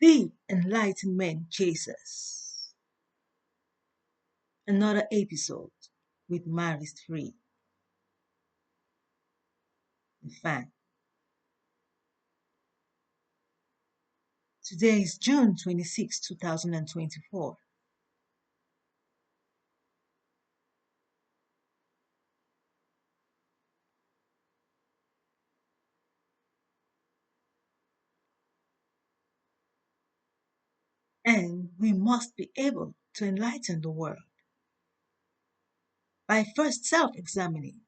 The Enlightenment Chasers. Another episode with Maris Free, the fan. Today is June 26, 2024. And we must be able to enlighten the world by first self examining.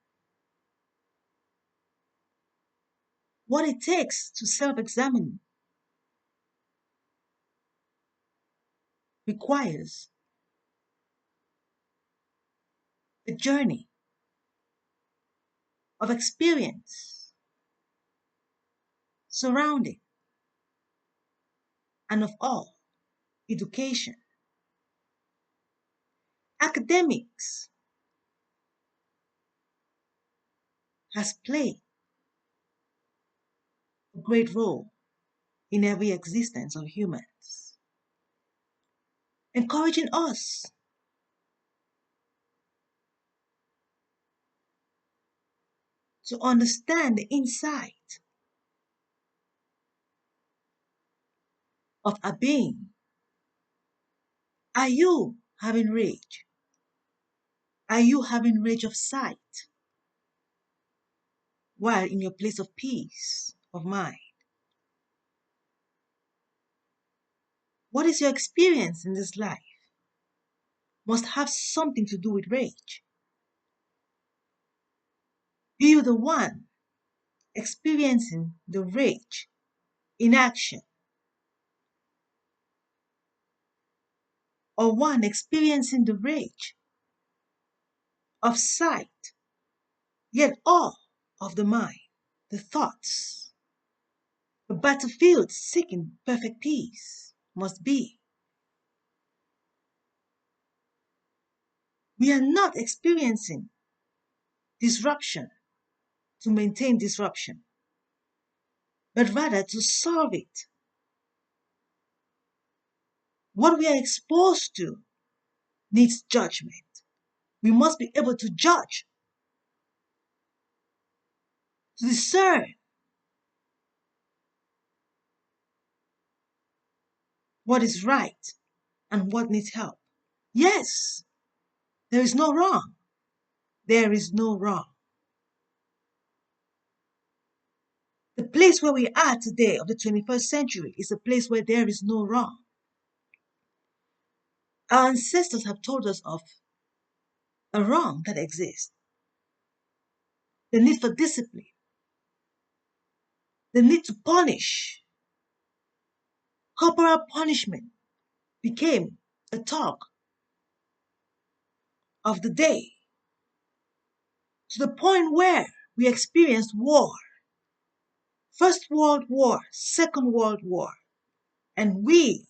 What it takes to self examine requires a journey of experience, surrounding, and of all, education. Academics has played a great role in every existence of humans, encouraging us to understand the inside of a being. Are you having rage? Are you having rage of sight while in your place of peace of mind? What is your experience in this life? Must have something to do with rage. Are you the one experiencing the rage in action, or one experiencing the rage of sight, yet all of the mind, the thoughts? The battlefield seeking perfect peace must be. We are not experiencing disruption to maintain disruption, but rather to solve it. What we are exposed to needs judgment. We must be able to judge, to discern what is right and what needs help. Yes, there is no wrong. There is no wrong. The place where we are today of the 21st century is a place where there is no wrong. Our ancestors have told us of a wrong that exists, the need for discipline, the need to punish. Corporal punishment became a talk of the day, to the point where we experienced war. First World War, Second World War, and we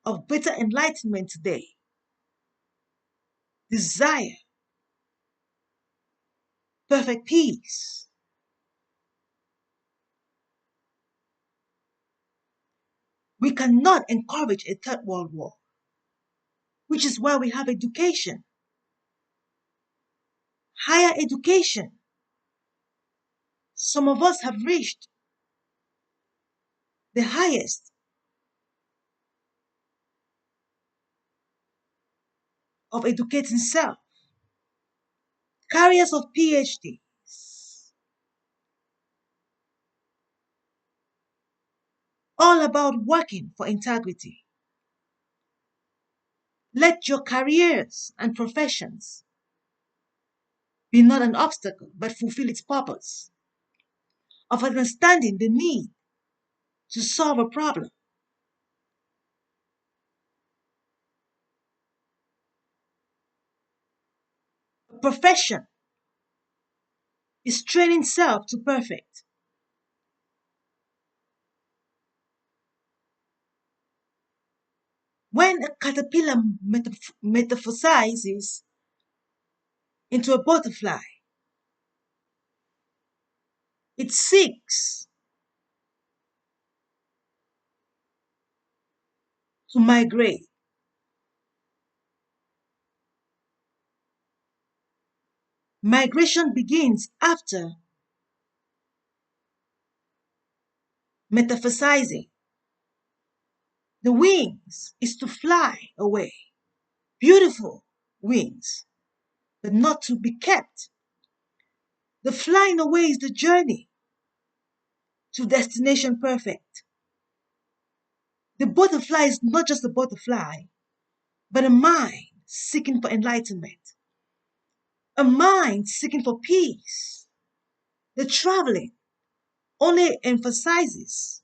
of greater enlightenment today desire perfect peace. We cannot encourage a third world war, which is why we have education, higher education. Some of us have reached the highest of educating self, carriers of PhDs, all about working for integrity. Let your careers and professions be not an obstacle, but fulfill its purpose of understanding the need to solve a problem. A profession is training self to perfect. When a caterpillar metamorphosizes into a butterfly, it seeks to migrate. Migration begins after metaphysizing. The wings is to fly away. Beautiful wings, but not to be kept. The flying away is the journey to destination perfect. The butterfly is not just a butterfly, but a mind seeking for enlightenment, a mind seeking for peace. The traveling only emphasizes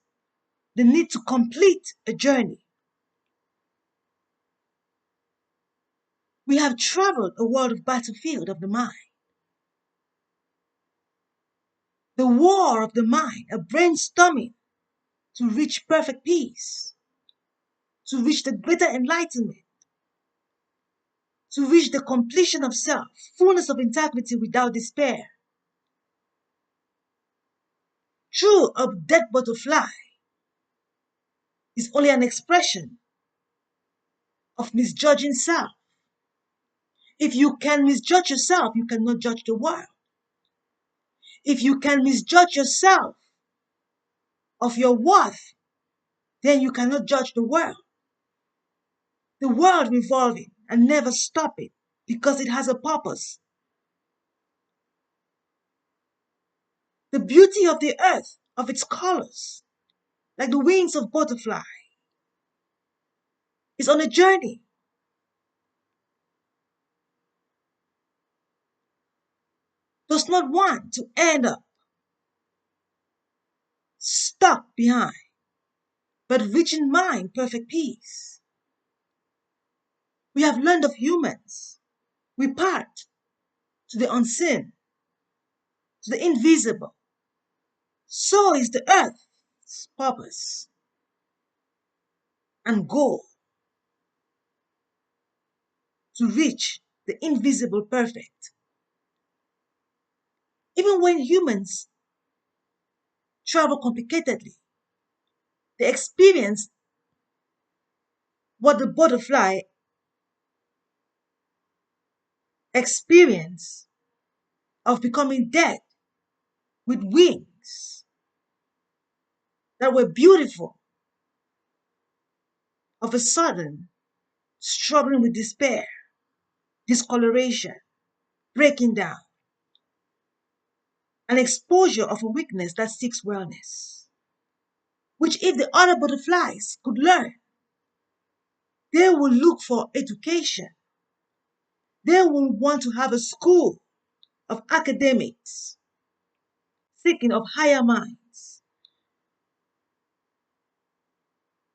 the need to complete a journey. We have traveled a world of battlefield of the mind, the war of the mind, a brainstorming to reach perfect peace, to reach the greater enlightenment, to reach the completion of self, fullness of integrity without despair. True, a dead butterfly is only an expression of misjudging self. If you can misjudge yourself, you cannot judge the world. If you can misjudge yourself of your worth, then you cannot judge the world. The world revolving and never stopping because it has a purpose. The beauty of the earth, of its colors, like the wings of butterfly, is on a journey. Does not want to end up stuck behind, but reaching mind perfect peace. We have learned of humans. We part to the unseen, to the invisible. So is the earth's purpose and goal to reach the invisible perfect. Even when humans travel complicatedly, they experience what the butterfly experience of becoming dead with wings that were beautiful, of a sudden struggling with despair, discoloration, breaking down, an exposure of a weakness that seeks wellness, which if the other butterflies could learn, they will look for education. They will want to have a school of academics, seeking of higher minds,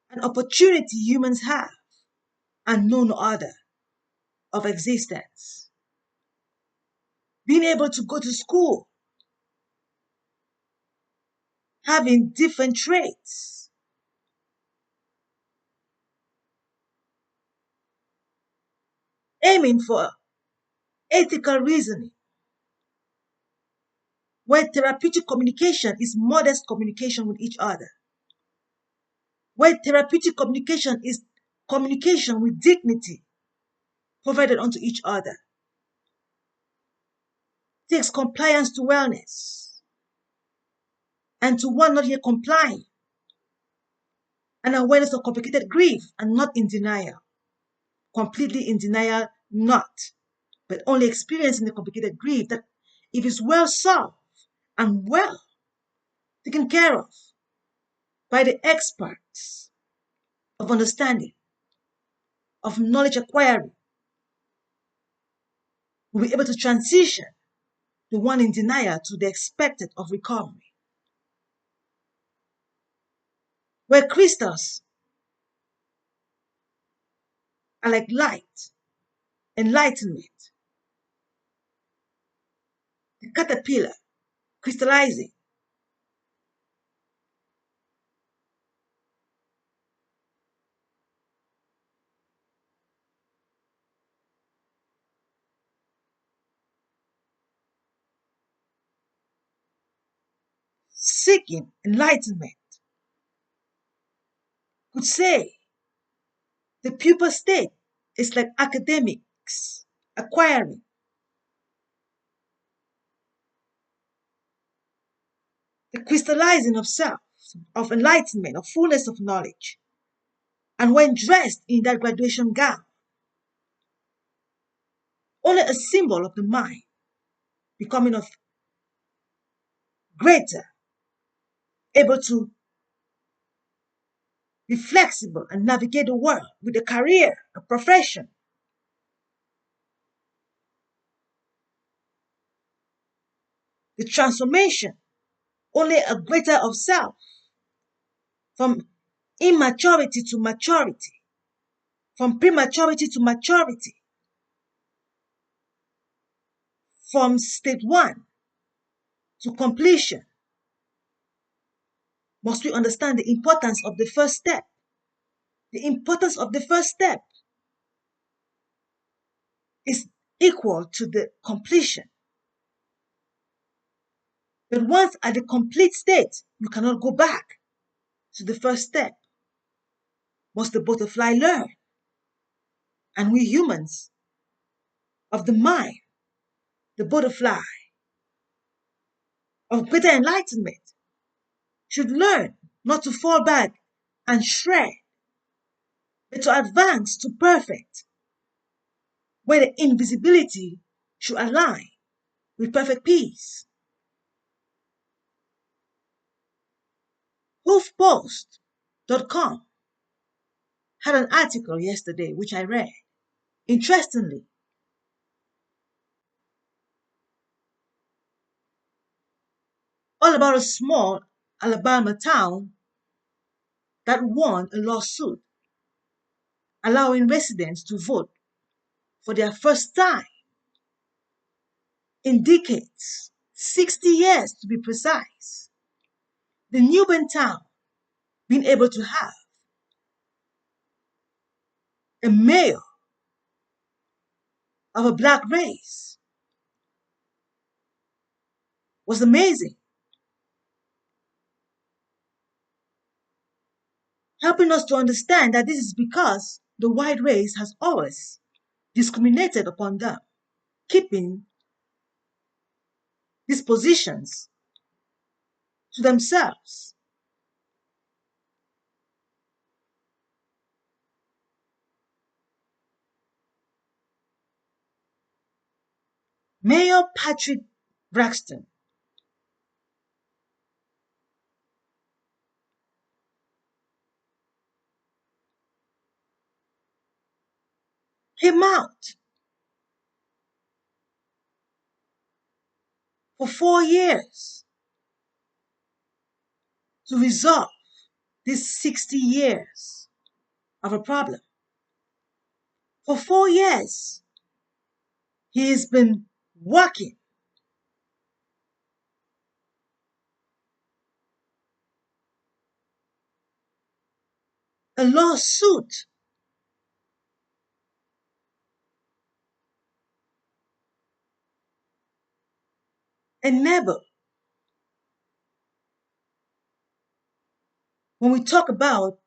an opportunity humans have and know no other of existence. Being able to go to school, having different traits, aiming for ethical reasoning, where therapeutic communication is modest communication with each other, where therapeutic communication is communication with dignity provided unto each other, takes compliance to wellness, and to one not yet complying, an awareness of complicated grief and not in denial, completely in denial, not, but only experiencing the complicated grief that if it's well solved and well taken care of by the experts of understanding, of knowledge acquiring, will be able to transition the one in denial to the expected of recovery. Where crystals are like light, enlightenment, the caterpillar crystallizing, seeking enlightenment, could say The pupa state is like academics acquiring the crystallizing of self, of enlightenment, of fullness of knowledge. And when dressed in that graduation gown, only a symbol of the mind becoming of greater, able to be flexible and navigate the world with a career, a profession. The transformation, only a greater of self, from immaturity to maturity, from prematurity to maturity, from state one to completion. Must we understand the importance of the first step? The importance of the first step is equal to the completion. But once at the complete state, you cannot go back to the first step. Must the butterfly learn? And we humans of the mind, the butterfly of greater enlightenment, should learn not to fall back and shred, but to advance to perfect, where the invisibility should align with perfect peace. HoofPost.com had an article yesterday which I read. Interestingly, all about a small Alabama town that won a lawsuit allowing residents to vote for their first time in decades, 60 years to be precise. The Newbern town being able to have a mayor of a black race was amazing, helping us to understand that this is because the white race has always discriminated upon them, keeping these positions to themselves. Mayor Patrick Braxton came out for 4 years to resolve these 60 years of a problem. For 4 years, he has been working a lawsuit enable. When we talk about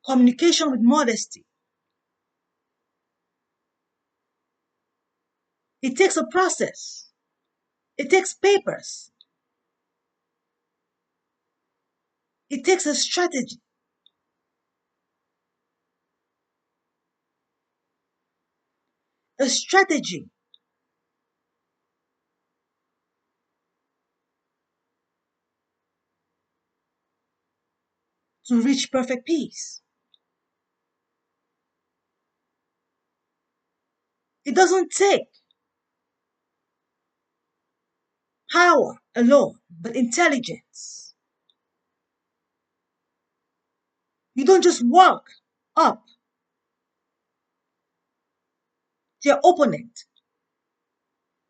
communication with modesty, it takes a process, it takes papers, it takes a strategy to reach perfect peace. It doesn't take power alone, but intelligence. You don't just walk up to your opponent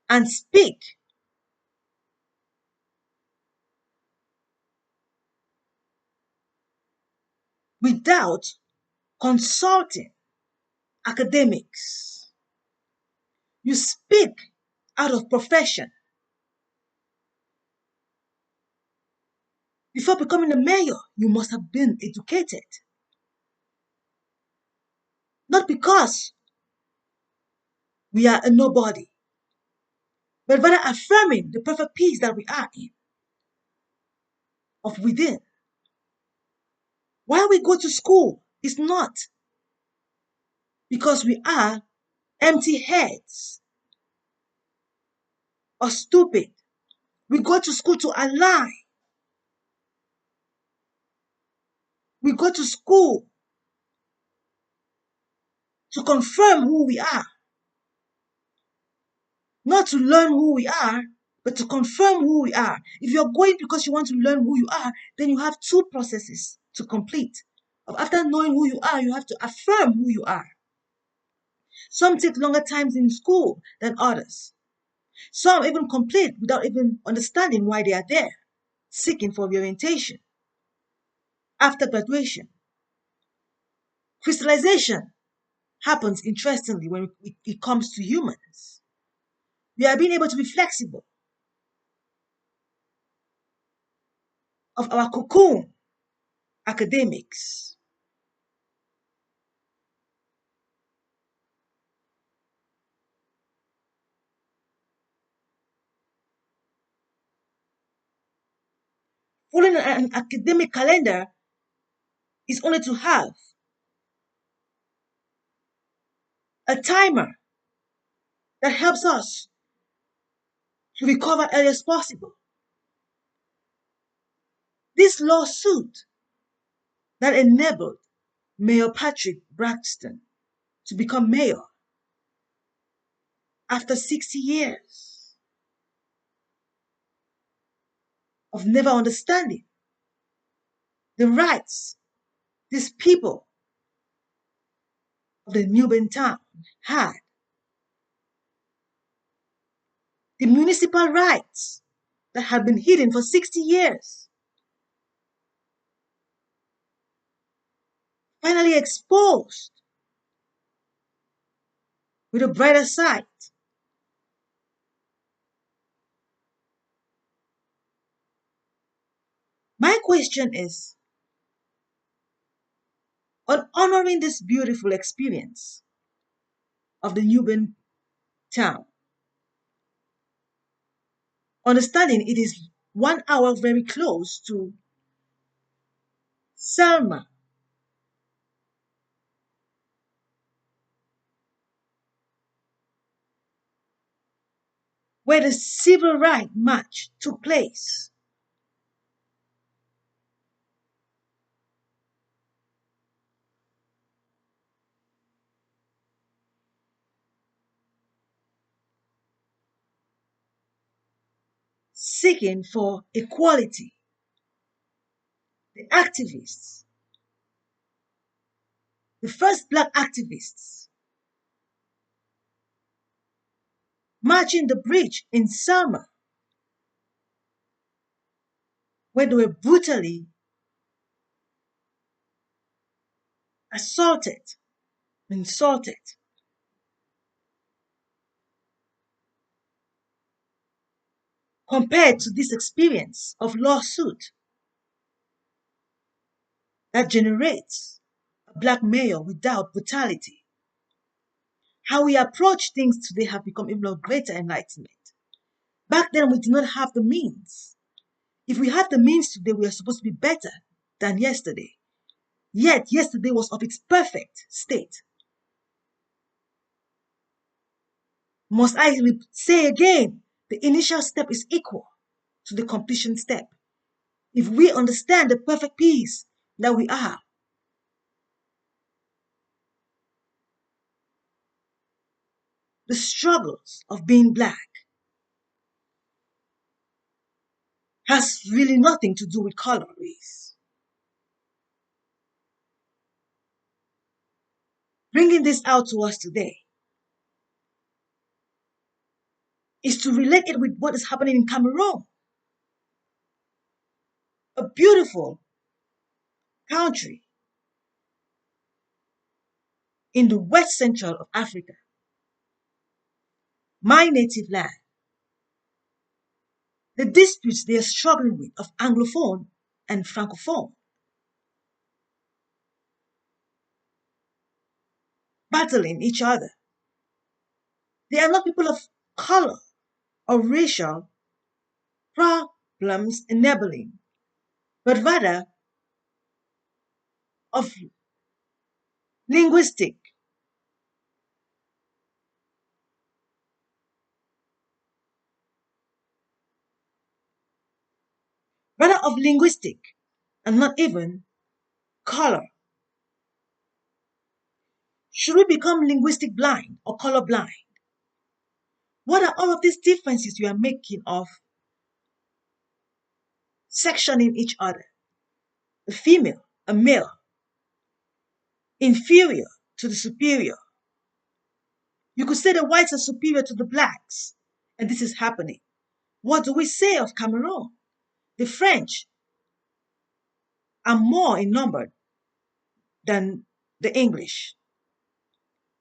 and speak without consulting academics. You speak out of profession. Before becoming a mayor, you must have been educated. Not because we are a nobody, but rather affirming the perfect peace that we are in, of within. Why we go to school is not because we are empty heads or stupid. We go to school to align. We go to school to confirm who we are, not to learn who we are, but to confirm who we are. If you're going because you want to learn who you are, then you have two processes to complete. After knowing who you are, you have to affirm who you are. Some take longer times in school than others. Some even complete without even understanding why they are there, seeking for reorientation. After graduation, crystallization happens interestingly when it comes to humans. We are being able to be flexible of our cocoon academics. Following an academic calendar is only to have a timer that helps us to recover early as possible. This lawsuit that enabled Mayor Patrick Braxton to become mayor after 60 years of never understanding the rights these people of the Nubian town had, the municipal rights that had been hidden for 60 years, finally exposed with a brighter side. My question is, on honoring this beautiful experience of the Nubian town, understanding it is 1 hour very close to Selma, where the civil rights march took place. Seeking for equality. The activists, the first black activists, marching the bridge in Selma, where they were brutally assaulted, insulted, compared to this experience of lawsuit that generates a black mayor without brutality. How we approach things today have become even a greater enlightenment. Back then, we did not have the means. If we had the means today, we are supposed to be better than yesterday. Yet, yesterday was of its perfect state. Must I say again, the initial step is equal to the completion step. If we understand the perfect peace that we are, the struggles of being black has really nothing to do with color or race. Bringing this out to us today is to relate it with what is happening in Cameroon, a beautiful country in the west central of Africa, my native land. The disputes they are struggling with of Anglophone and Francophone. battling each other. They are not people of color or racial problems enabling, but rather of linguistic, and not even color. Should we become linguistic blind or color blind? What are all of these differences we are making of sectioning each other? A female, a male, inferior to the superior. You could say the whites are superior to the blacks, and this is happening. What do we say of Cameroon? The French are more in number than the English.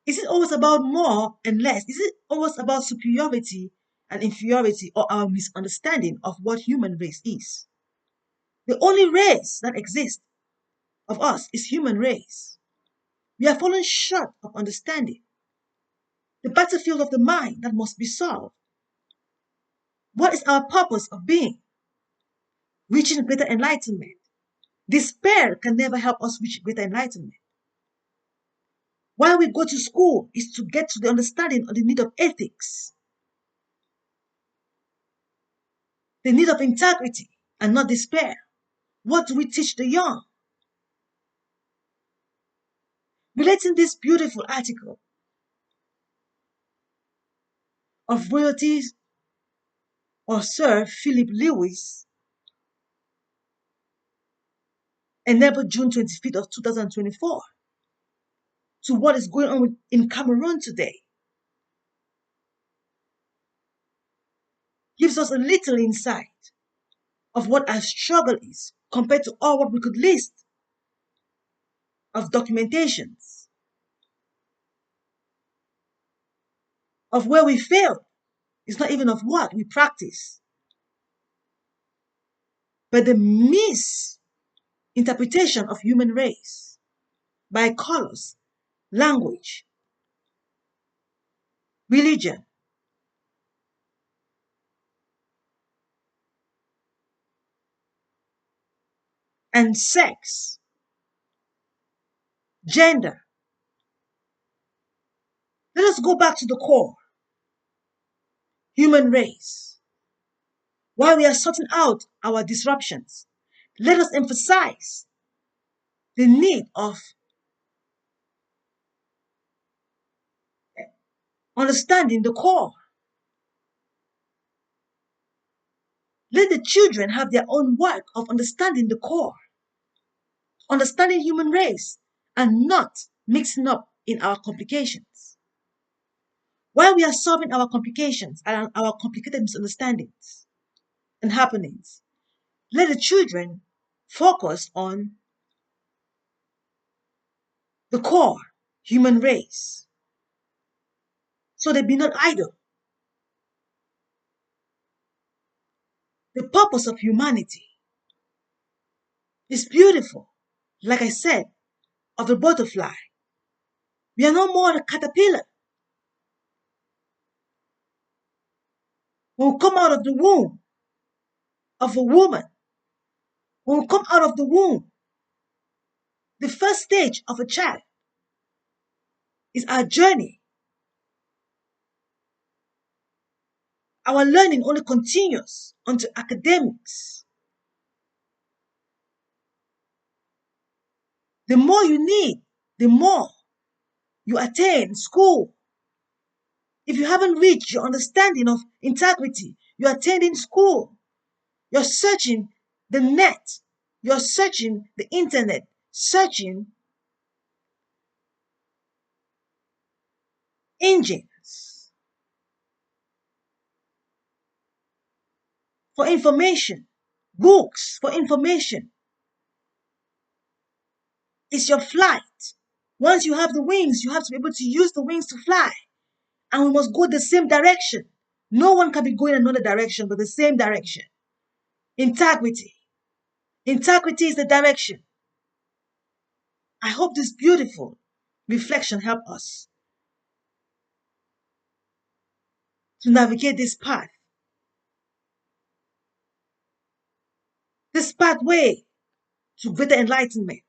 Is it always about more and less? Is it always about superiority and inferiority, or our misunderstanding of what human race is? The only race that exists of us is human race. We are falling short of understanding the battlefield of the mind that must be solved. What is our purpose of being? Reaching greater enlightenment. Despair can never help us reach greater enlightenment. Why we go to school is to get to the understanding of the need of ethics, the need of integrity, and not despair. What do we teach the young? Relating this beautiful article of Royalties of Sir Philip Lewis, enabled June 25th of 2024, to what is going on in Cameroon today, gives us a little insight of what our struggle is compared to all what we could list of documentations of where we failed. It's not even of what we practice, but the misinterpretation of human race by colors, language, religion, and sex, gender. Let us go back to the core, human race. While we are sorting out our disruptions, let us emphasize the need of understanding the core. Let the children have their own work of understanding the core, understanding human race, and not mixing up in our complications. While we are solving our complications and our complicated misunderstandings and happenings, let the children focus on the core, human race, so they be not idle. The purpose of humanity is beautiful. Like I said, of the butterfly. We are no more a caterpillar. When we come out of the womb of a woman, when we come out of the womb, the first stage of a child is our journey. Our learning only continues onto academics. The more you need, the more you attain school. If you haven't reached your understanding of integrity, you're attending school. You're searching the net. You're searching the internet, searching engines for information, books for information. It's your flight. Once you have the wings, you have to be able to use the wings to fly. And we must go the same direction. No one can be going another direction but the same direction. Integrity. Integrity is the direction. I hope this beautiful reflection help us to navigate this pathway to greater enlightenment,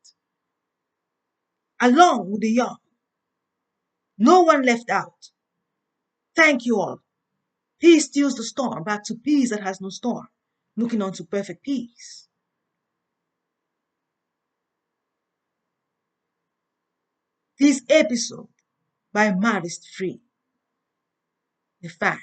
along with the young. No one left out. Thank you all. Peace steals the storm back to peace that has no storm, looking on to perfect peace. This episode by Marist Free, the fan.